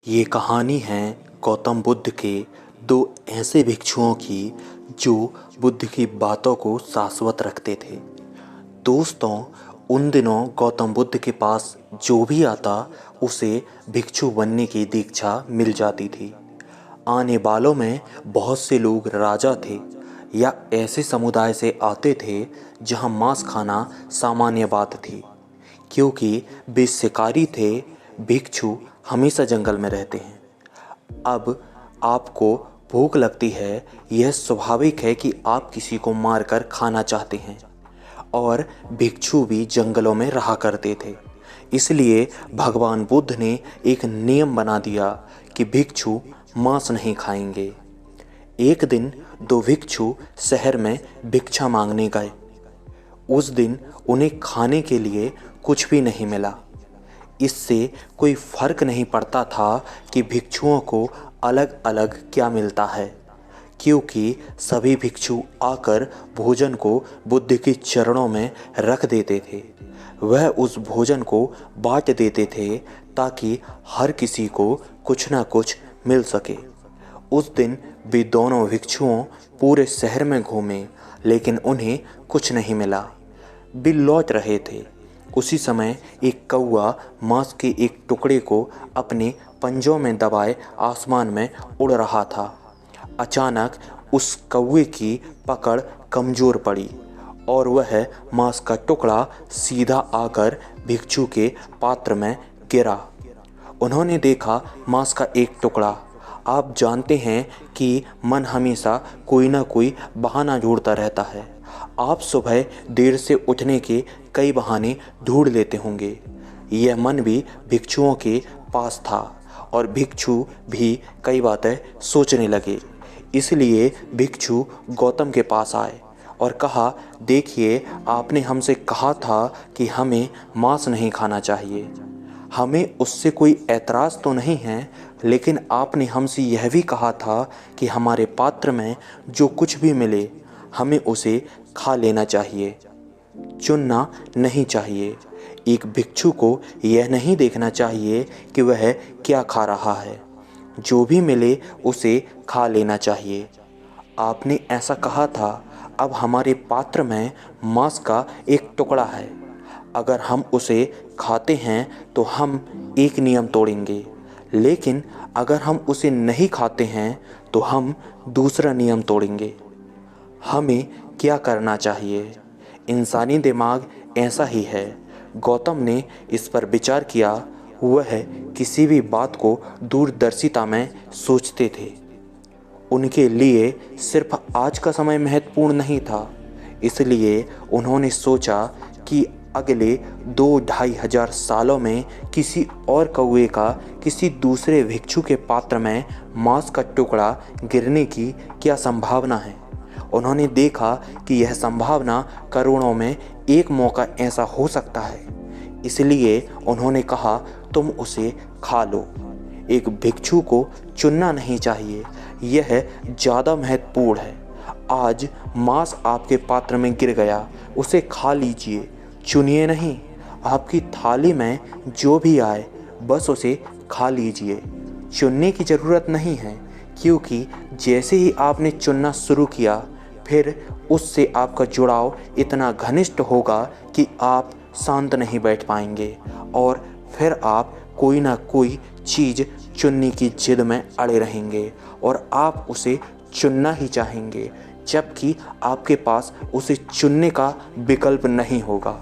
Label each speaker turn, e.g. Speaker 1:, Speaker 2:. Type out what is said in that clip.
Speaker 1: ये कहानी है गौतम बुद्ध के दो ऐसे भिक्षुओं की जो बुद्ध की बातों को शाश्वत रखते थे। दोस्तों, उन दिनों गौतम बुद्ध के पास जो भी आता उसे भिक्षु बनने की दीक्षा मिल जाती थी। आने वालों में बहुत से लोग राजा थे या ऐसे समुदाय से आते थे जहां मांस खाना सामान्य बात थी, क्योंकि वे शिकारी थे। भिक्षु हमेशा जंगल में रहते हैं। अब आपको भूख लगती है, यह स्वाभाविक है कि आप किसी को मारकर खाना चाहते हैं, और भिक्षु भी जंगलों में रहा करते थे। इसलिए भगवान बुद्ध ने एक नियम बना दिया कि भिक्षु मांस नहीं खाएंगे। एक दिन दो भिक्षु शहर में भिक्षा मांगने गए। उस दिन उन्हें खाने के लिए कुछ भी नहीं मिला। इससे कोई फर्क नहीं पड़ता था कि भिक्षुओं को अलग अलग क्या मिलता है, क्योंकि सभी भिक्षु आकर भोजन को बुद्ध के चरणों में रख देते थे। वह उस भोजन को बांट देते थे ताकि हर किसी को कुछ ना कुछ मिल सके। उस दिन भी दोनों भिक्षुओं पूरे शहर में घूमे, लेकिन उन्हें कुछ नहीं मिला। वे लौट रहे थे। उसी समय एक कौवा मांस के एक टुकड़े को अपने पंजों में दबाए आसमान में उड़ रहा था। अचानक उस कौवे की पकड़ कमज़ोर पड़ी और वह मांस का टुकड़ा सीधा आकर भिक्षु के पात्र में गिरा। उन्होंने देखा मांस का एक टुकड़ा। आप जानते हैं कि मन हमेशा कोई ना कोई बहाना ढूंढता रहता है। आप सुबह देर से उठने के कई बहाने ढूंढ लेते होंगे। यह मन भी भिक्षुओं के पास था और भिक्षु भी कई बातें सोचने लगे। इसलिए भिक्षु गौतम के पास आए और कहा, देखिए, आपने हमसे कहा था कि हमें मांस नहीं खाना चाहिए। हमें उससे कोई ऐतराज़ तो नहीं है, लेकिन आपने हमसे यह भी कहा था कि हमारे पात्र में जो कुछ भी मिले हमें उसे खा लेना चाहिए, चुनना नहीं चाहिए। एक भिक्षु को यह नहीं देखना चाहिए कि वह क्या खा रहा है, जो भी मिले उसे खा लेना चाहिए। आपने ऐसा कहा था। अब हमारे पात्र में मांस का एक टुकड़ा है। अगर हम उसे खाते हैं तो हम एक नियम तोड़ेंगे, लेकिन अगर हम उसे नहीं खाते हैं तो हम दूसरा नियम तोड़ेंगे। हमें क्या करना चाहिए? इंसानी दिमाग ऐसा ही है। गौतम ने इस पर विचार किया। वह किसी भी बात को दूरदर्शिता में सोचते थे। उनके लिए सिर्फ आज का समय महत्वपूर्ण नहीं था। इसलिए उन्होंने सोचा कि अगले 2-2.5 हजार सालों में किसी और कौवे का किसी दूसरे भिक्षु के पात्र में मांस का टुकड़ा गिरने की क्या संभावना है। उन्होंने देखा कि यह संभावना करोड़ों में एक मौका ऐसा हो सकता है। इसलिए उन्होंने कहा, तुम उसे खा लो। एक भिक्षु को चुनना नहीं चाहिए, यह ज़्यादा महत्वपूर्ण है। आज मांस आपके पात्र में गिर गया, उसे खा लीजिए, चुनिए नहीं। आपकी थाली में जो भी आए बस उसे खा लीजिए। चुनने की ज़रूरत नहीं है, क्योंकि जैसे ही आपने चुनना शुरू किया, फिर उससे आपका जुड़ाव इतना घनिष्ठ होगा कि आप शांत नहीं बैठ पाएंगे और फिर आप कोई ना कोई चीज़ चुनने की जिद में अड़े रहेंगे और आप उसे चुनना ही चाहेंगे, जबकि आपके पास उसे चुनने का विकल्प नहीं होगा।